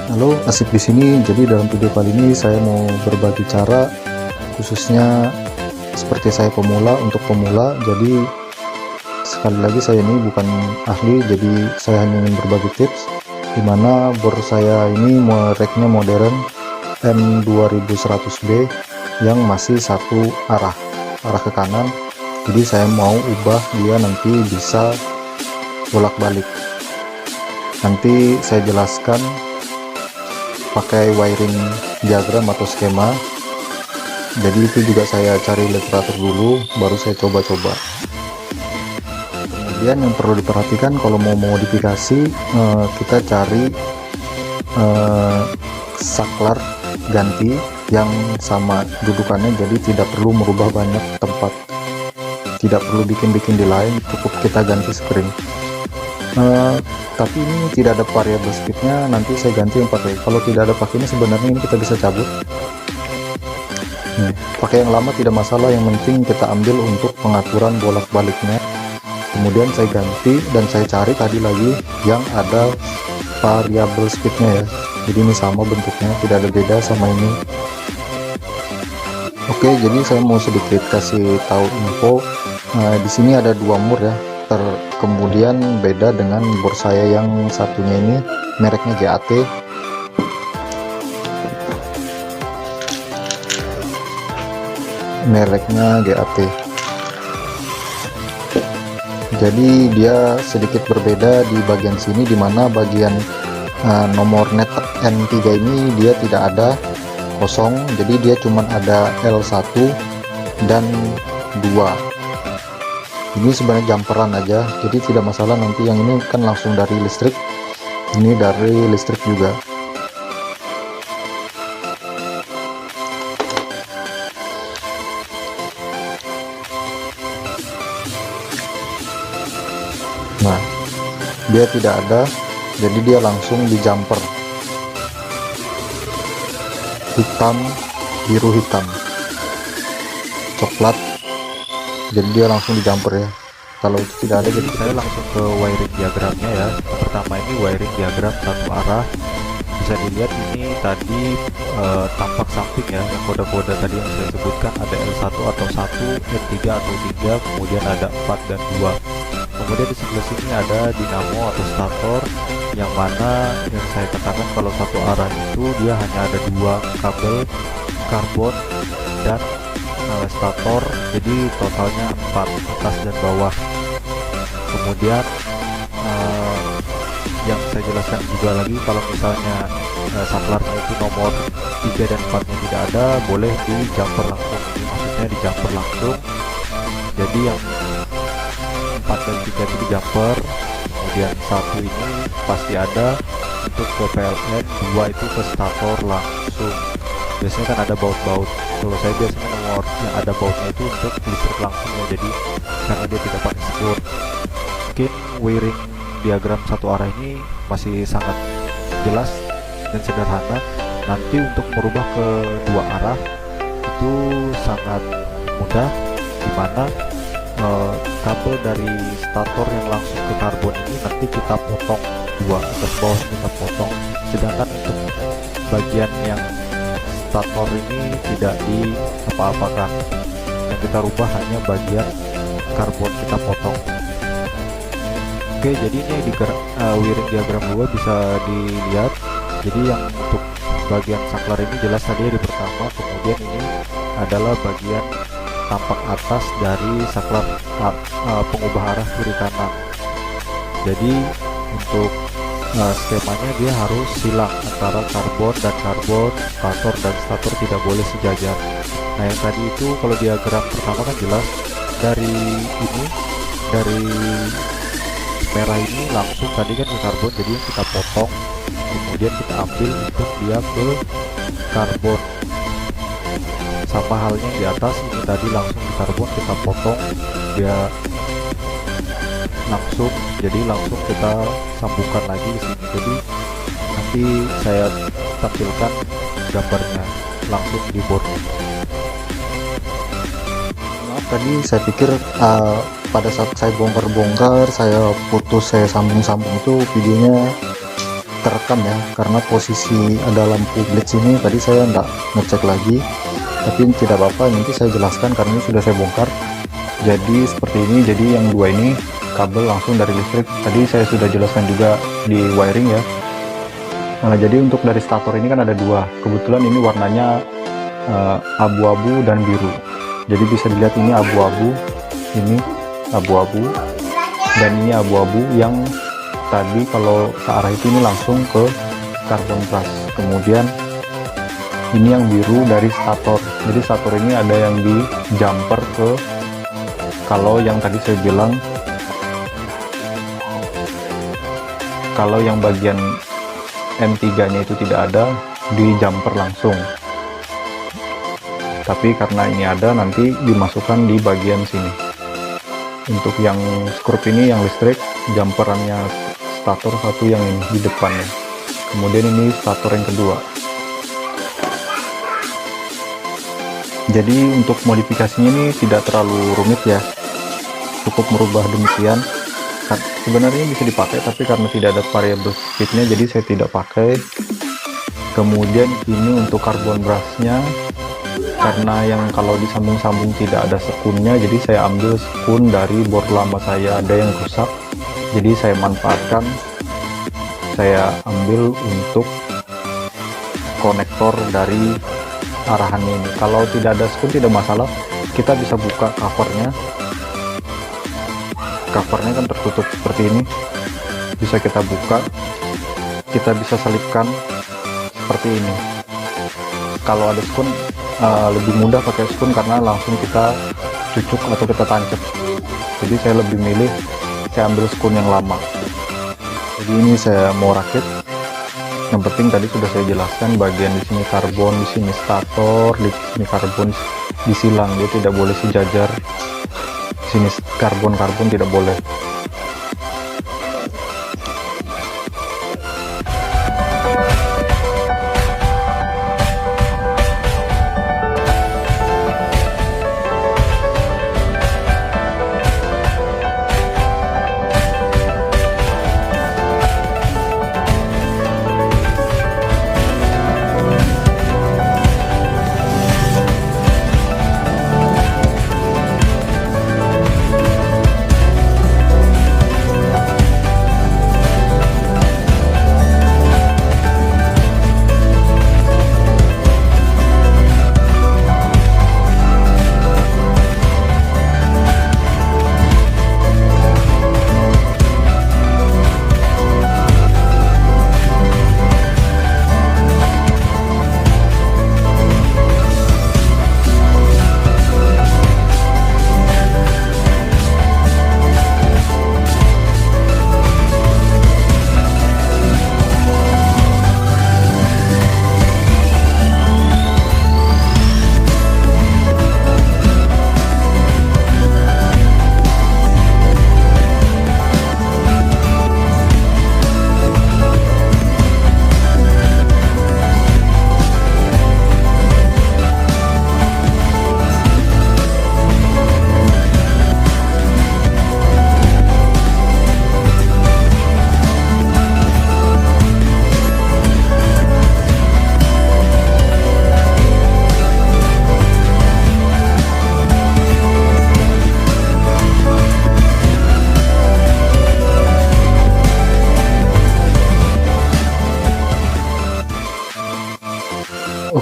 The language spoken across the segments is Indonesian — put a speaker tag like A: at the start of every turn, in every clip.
A: Halo, asik di sini. Jadi dalam video kali ini saya mau berbagi cara, khususnya seperti saya pemula, untuk pemula. Jadi sekali lagi saya ini bukan ahli, jadi saya hanya ingin berbagi tips dimana bor saya ini mereknya modern M2100B yang masih satu arah ke kanan. Jadi saya mau ubah dia nanti bisa bolak-balik. Nanti saya jelaskan pakai wiring diagram atau skema. Jadi itu juga saya cari literatur dulu, baru saya coba-coba. Kemudian yang perlu diperhatikan kalau mau modifikasi, kita cari saklar ganti yang sama dudukannya, jadi tidak perlu merubah banyak tempat, tidak perlu bikin-bikin di lain, cukup kita ganti spring. Tapi ini tidak ada variable speednya, nanti saya ganti yang pakai, kalau tidak ada pakai ini sebenarnya ini kita bisa cabut. Pakai yang lama tidak masalah, yang penting kita ambil untuk pengaturan bolak-baliknya. Kemudian saya ganti dan saya cari tadi lagi yang ada variable speednya ya, jadi ini sama bentuknya, tidak ada beda sama ini. Oke, jadi saya mau sedikit kasih tahu info. Di sini ada dua mur ya, kemudian beda dengan bor saya yang satunya ini, mereknya GAT. Jadi dia sedikit berbeda di bagian sini, dimana bagian nomor net N3 ini dia tidak ada, kosong, jadi dia cuma ada L1 dan 2. Ini sebenarnya jumperan aja, jadi tidak masalah. Nanti yang ini kan langsung dari listrik, ini dari listrik juga. Nah, dia tidak ada, jadi dia langsung di jumper hitam, biru hitam, coklat, jadi dia langsung di jumper ya. Kalau itu tidak ada, jadi
B: saya langsung ke wiring diagramnya ya. Pertama ini wiring diagram satu arah, bisa dilihat ini tadi tampak samping ya, yang kode-kode tadi yang saya sebutkan, ada L1 atau 1, L3 atau 3, kemudian ada 4 dan 2. Kemudian di sebelah sini ada dinamo atau stator, yang mana yang saya katakan kalau satu arah itu dia hanya ada 2 kabel karbon dan stator, jadi totalnya 4, atas dan bawah. Kemudian yang saya jelaskan juga lagi, kalau misalnya saklarnya itu nomor 3 dan 4 nya tidak ada, boleh di jumper langsung, maksudnya di jumper langsung. Jadi yang 4 dan 3 itu di jumper, kemudian 1 ini pasti ada untuk ke PLN, 2 itu ke stator langsung. Biasanya kan ada baut-baut, kalau saya biasanya nomor yang ada bautnya itu untuk listrik langsung ya, jadi karena dia tidak pakai spur. Mungkin wiring diagram satu arah ini masih sangat jelas dan sederhana. Nanti untuk merubah ke dua arah itu sangat mudah, dimana kabel dari stator yang langsung ke karbon ini nanti kita potong dua, atas bawah kita potong, sedangkan untuk bagian yang stator ini tidak di apa-apakan, yang kita rubah hanya bagian karbon kita potong. Oke, jadi ini di wiring diagram 2 bisa dilihat. Jadi yang untuk bagian saklar ini jelas tadi di pertama, kemudian ini adalah bagian tampak atas dari saklar pengubah arah kiri kanan. Jadi untuk skemanya dia harus silang antara karbon dan karbon, stator dan stator tidak boleh sejajar. Nah yang tadi itu kalau diagram pertama kan jelas dari ini, dari merah ini langsung tadi kan ke karbon, jadi kita potong, kemudian kita ambil untuk dia ke karbon. Sama halnya di atas ini tadi langsung ke karbon, kita potong, dia langsung, jadi langsung kita sambungkan lagi di sini. Jadi nanti saya tampilkan gambarnya langsung di boardnya.
A: maaf tadi saya pikir pada saat saya bongkar-bongkar, saya putus, saya sambung-sambung itu videonya terekam ya, karena posisi ada lampu blitz ini tadi saya nggak ngecek lagi, tapi tidak apa-apa, nanti saya jelaskan karena ini sudah saya bongkar. Jadi seperti ini, jadi yang dua ini kabel langsung dari listrik, tadi saya sudah jelaskan juga di wiring ya. Nah, jadi untuk dari stator ini kan ada dua, kebetulan ini warnanya abu-abu dan biru, jadi bisa dilihat ini abu-abu, ini abu-abu, dan ini abu-abu yang tadi kalau searah itu ini langsung ke carbon brush. Kemudian ini yang biru dari stator, jadi stator ini ada yang di jumper ke, kalau yang tadi saya bilang kalau yang bagian M3 nya itu tidak ada, di jumper langsung, tapi karena ini ada nanti dimasukkan di bagian sini. Untuk yang skrup ini yang listrik, jumperannya stator satu yang ini di depannya, kemudian ini stator yang kedua. Jadi untuk modifikasinya ini tidak terlalu rumit ya, cukup merubah demikian. Sebenarnya bisa dipakai, tapi karena tidak ada variable speednya jadi saya tidak pakai. Kemudian ini untuk carbon brushnya, karena yang kalau disambung-sambung tidak ada sekunnya, jadi saya ambil sekun dari board lama saya, ada yang rusak, jadi saya manfaatkan, saya ambil untuk konektor dari arahannya ini. Kalau tidak ada sekun tidak masalah, kita bisa buka covernya kan tertutup seperti ini, bisa kita buka, kita bisa selipkan seperti ini. Kalau ada sekun lebih mudah pakai sekun karena langsung kita cucuk atau kita tancap, jadi saya lebih milih saya ambil sekun yang lama. Jadi ini saya mau rakit, yang penting tadi sudah saya jelaskan bagian di sini karbon, di sini stator, di sini karbon disilang, dia tidak boleh sejajar, di sini karbon tidak boleh.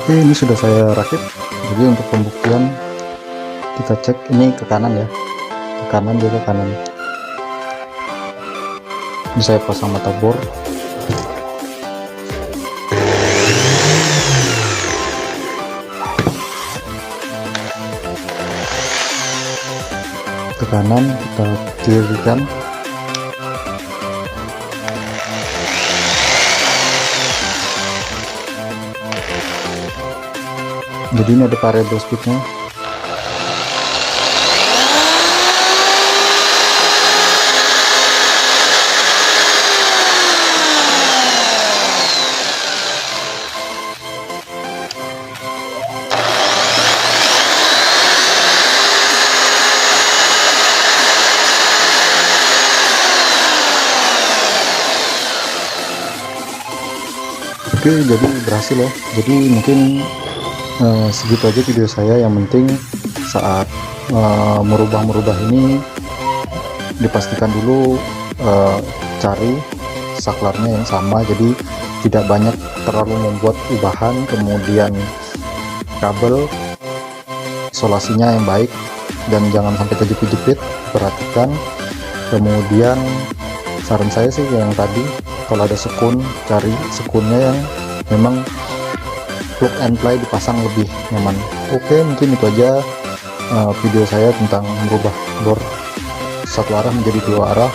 A: Oke, ini sudah saya rakit. Jadi untuk pembuktian kita cek ini ke kanan ya, ke kanan, dia ke kanan. Ini saya pasang mata bor. Ke kanan kita kirikan. Jadi ini ada variable speednya. Oke, jadi berhasil ya. Jadi mungkin segitu aja video saya. Yang penting saat merubah ini dipastikan dulu cari saklarnya yang sama, jadi tidak banyak terlalu membuat ubahan. Kemudian kabel isolasinya yang baik dan jangan sampai terjepit-jepit, perhatikan. Kemudian saran saya sih yang tadi, kalau ada sekun, cari sekunnya yang memang plug and play dipasang lebih nyaman. Oke, mungkin itu aja video saya tentang merubah bor satu arah menjadi dua arah.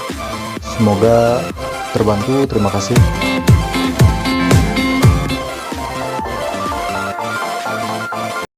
A: Semoga terbantu. Terima kasih.